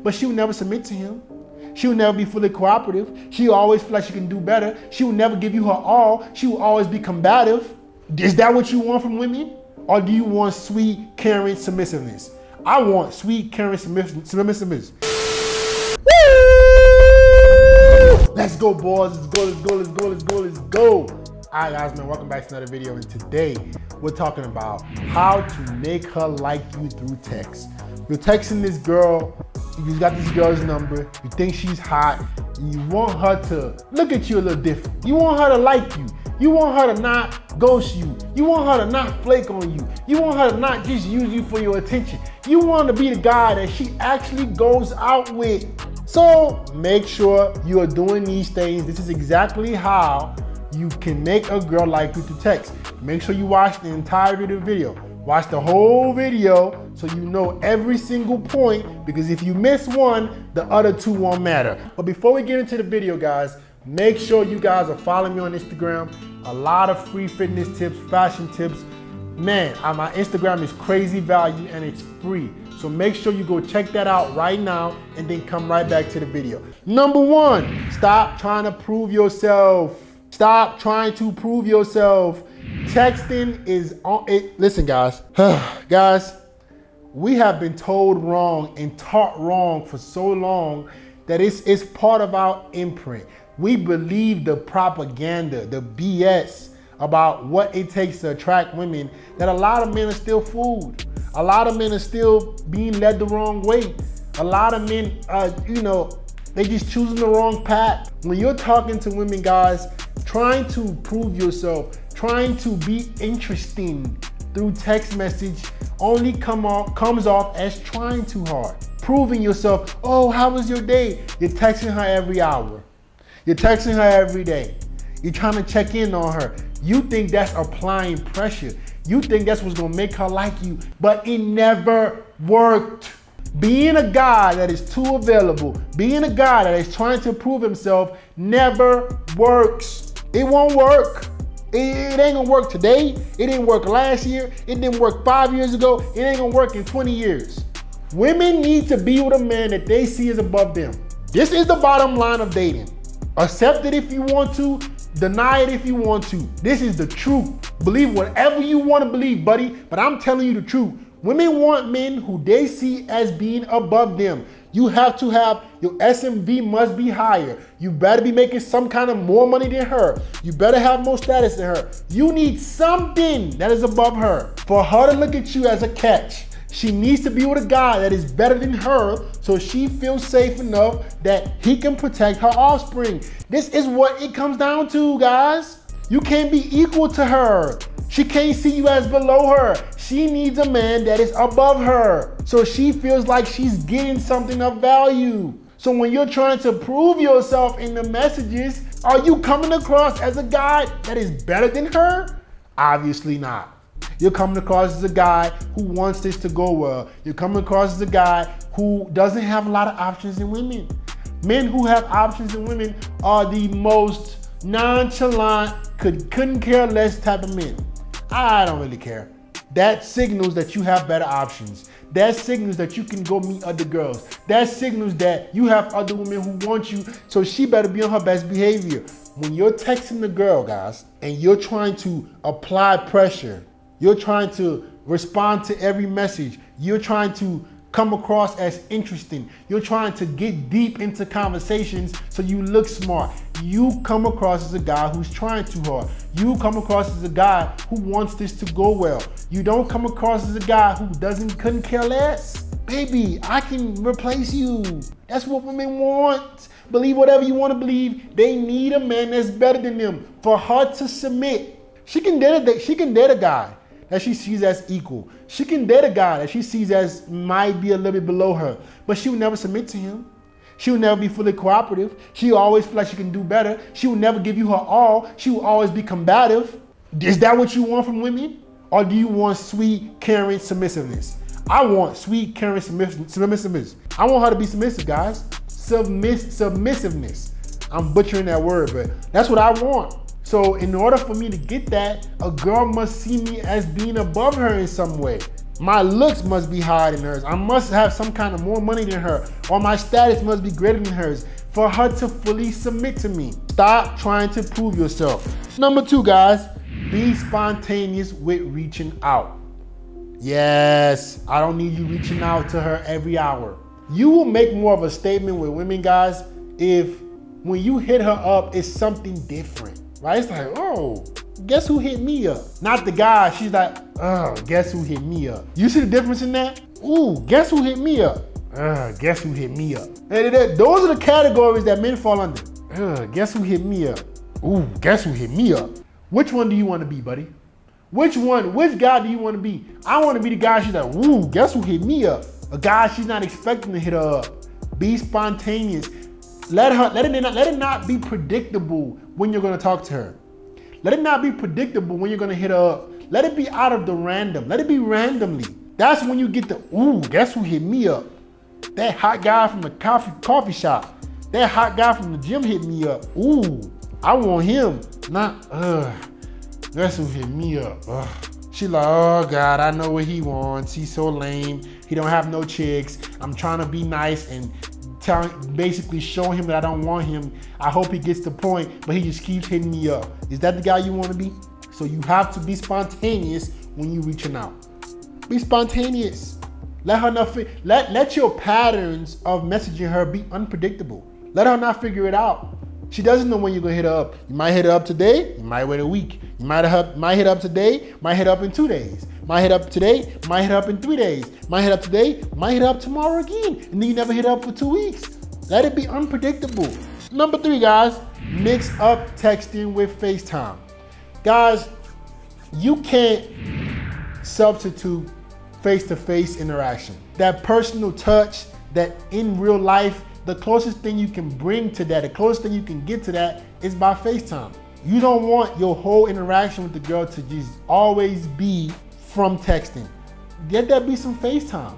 but she will never submit to him. She will never be fully cooperative. She will always feel like she can do better. She will never give you her all. She will always be combative. Is that what you want from women? Or do you want sweet, caring submissiveness? I want sweet, caring submissiveness. Let's go, boys. Let's go, let's go, let's go, let's go, let's go. All right, guys, man, welcome back to another video. And today, we're talking about how to make her like you through text. You're texting this girl, you got this girl's number, you think she's hot, and you want her to look at you a little different. You want her to like you. You want her to not ghost you. You want her to not flake on you. You want her to not just use you for your attention. You want to be the guy that she actually goes out with. So make sure you are doing these things. This is exactly how you can make a girl like you through text. Make sure you watch the entirety of the video. Watch the whole video so you know every single point, because if you miss one, the other two won't matter. But before we get into the video, guys, make sure you guys are following me on Instagram. A lot of free fitness tips, fashion tips. Man, my Instagram is crazy value and it's free. So make sure you go check that out right now and then come right back to the video. Number one, stop trying to prove yourself. Stop trying to prove yourself. Texting is on it. Listen, guys, guys, we have been told wrong and taught wrong for so long that it's part of our imprint. We believe the propaganda, the BS about what it takes to attract women, that a lot of men are still fooled. A lot of men are still being led the wrong way. A lot of men, they just choosing the wrong path. When you're talking to women, guys, trying to prove yourself, trying to be interesting through text message only comes off as trying too hard. Proving yourself, oh, how was your day? You're texting her every hour. You're texting her every day. You're trying to check in on her. You think that's applying pressure. You think that's what's gonna make her like you, but it never worked. Being a guy that is too available, being a guy that is trying to prove himself never works. It won't work. It ain't gonna work today. It didn't work last year. It didn't work 5 years ago. It ain't gonna work in 20 years. Women need to be with a man that they see as above them. This is the bottom line of dating. Accept it if you want to, deny it if you want to. This is the truth. Believe whatever you want to believe, buddy, but I'm telling you the truth. Women want men who they see as being above them. You have to have, your SMV must be higher. You better be making some kind of more money than her. You better have more status than her. You need something that is above her for her to look at you as a catch. She needs to be with a guy that is better than her so she feels safe enough that he can protect her offspring. This is what it comes down to, guys. You can't be equal to her. She can't see you as below her. She needs a man that is above her so she feels like she's getting something of value. So when you're trying to prove yourself in the messages, are you coming across as a guy that is better than her? Obviously not. You're coming across as a guy who wants this to go well. You're coming across as a guy who doesn't have a lot of options in women. Men who have options in women are the most nonchalant, couldn't care less type of men. I don't really care. That signals that you have better options. That signals that you can go meet other girls. That signals that you have other women who want you, so she better be on her best behavior. When you're texting the girl, guys, and you're trying to apply pressure, you're trying to respond to every message, you're trying to come across as interesting, you're trying to get deep into conversations so you look smart, you come across as a guy who's trying too hard. You come across as a guy who wants this to go well. You don't come across as a guy who couldn't care less. Baby, I can replace you. That's what women want. Believe whatever you want to believe. They need a man that's better than them for her to submit. She can date a guy that she sees as equal. She can date a guy that she sees as might be a little bit below her, but she will never submit to him. She will never be fully cooperative. She will always feel like she can do better. She will never give you her all. She will always be combative. Is that what you want from women? Or do you want sweet, caring submissiveness? I want sweet, caring submissiveness. I want her to be submissive, guys. Submissiveness. I'm butchering that word, but that's what I want. So in order for me to get that, a girl must see me as being above her in some way. My looks must be higher than hers. I must have some kind of more money than her, or my status must be greater than hers for her to fully submit to me. Stop trying to prove yourself. Number 2, guys, be spontaneous with reaching out. Yes, I don't need you reaching out to her every hour. You will make more of a statement with women, guys, if when you hit her up, it's something different, right? It's like, oh, guess who hit me up? Not the guy, she's like, oh, guess who hit me up? You see the difference in that? Ooh, guess who hit me up? Guess who hit me up? Those are the categories that men fall under. Guess who hit me up? Ooh, guess who hit me up? Which one do you want to be, buddy? Which guy do you want to be? I want to be the guy she's like, ooh, guess who hit me up? A guy she's not expecting to hit her up. Be spontaneous. Let it not be predictable when you're gonna talk to her. Let it not be predictable when you're gonna hit her up. Let it be out of the random. Let it be randomly. That's when you get the, ooh, guess who hit me up? That hot guy from the coffee shop. That hot guy from the gym hit me up. Ooh, I want him. Not, guess who hit me up? She like, oh God, I know what he wants. He's so lame. He don't have no chicks. I'm trying to be nice and basically show him that I don't want him. I hope he gets the point, but he just keeps hitting me up. Is that the guy you want to be? So you have to be spontaneous when you reaching out. Be spontaneous. Let her not let your patterns of messaging her be unpredictable. Let her not figure it out. She doesn't know when you're gonna hit her up. You might hit her up today, you might wait a week. You might hit up today, might hit up in 2 days. Might hit up today, might hit up in 3 days. Might hit up today, might hit up tomorrow again. And then you never hit up for 2 weeks. Let it be unpredictable. Number 3, guys, mix up texting with FaceTime. Guys, you can't substitute face-to-face interaction. That personal touch, that in real life, the closest thing you can bring to that, the closest thing you can get to that is by FaceTime. You don't want your whole interaction with the girl to just always be from texting. Let that be some FaceTime.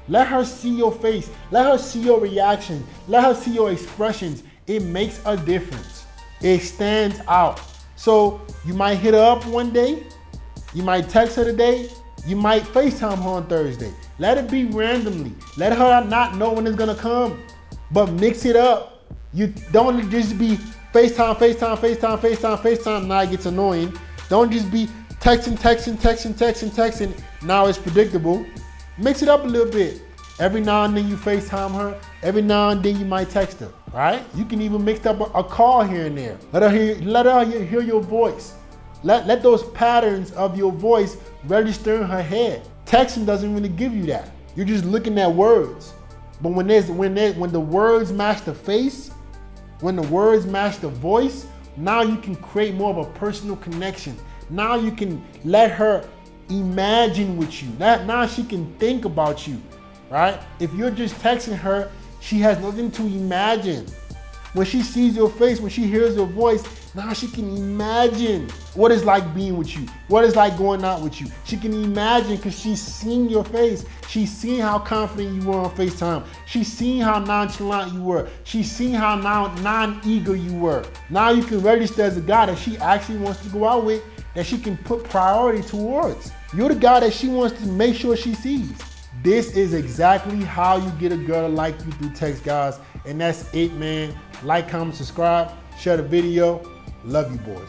Let her see your face. Let her see your reaction. Let her see your expressions. It makes a difference. It stands out. So you might hit her up one day. You might text her today. You might FaceTime her on Thursday. Let it be randomly. Let her not know when it's gonna come. But mix it up. You don't just be FaceTime, FaceTime, FaceTime, FaceTime, FaceTime. Now it gets annoying. Don't just be texting. Now it's predictable. Mix it up a little bit. Every now and then you FaceTime her. Every now and then you might text her, right? You can even mix up a call here and there. Let her hear your voice. Let those patterns of your voice register in her head. Texting doesn't really give you that. You're just looking at words. But when the words match the face, when the words match the voice, now you can create more of a personal connection. Now you can let her imagine with you. Now she can think about you, right? If you're just texting her, she has nothing to imagine. When she sees your face, when she hears your voice, now she can imagine what it's like being with you, what it's like going out with you. She can imagine because she's seen your face. She's seen how confident you were on FaceTime. She's seen how nonchalant you were. She's seen how non-eager you were. Now you can register as a guy that she actually wants to go out with, that she can put priority towards. You're the guy that she wants to make sure she sees. This is exactly how you get a girl to like you through text, guys. And that's it, man. Like, comment, subscribe, share the video. Love you, boys.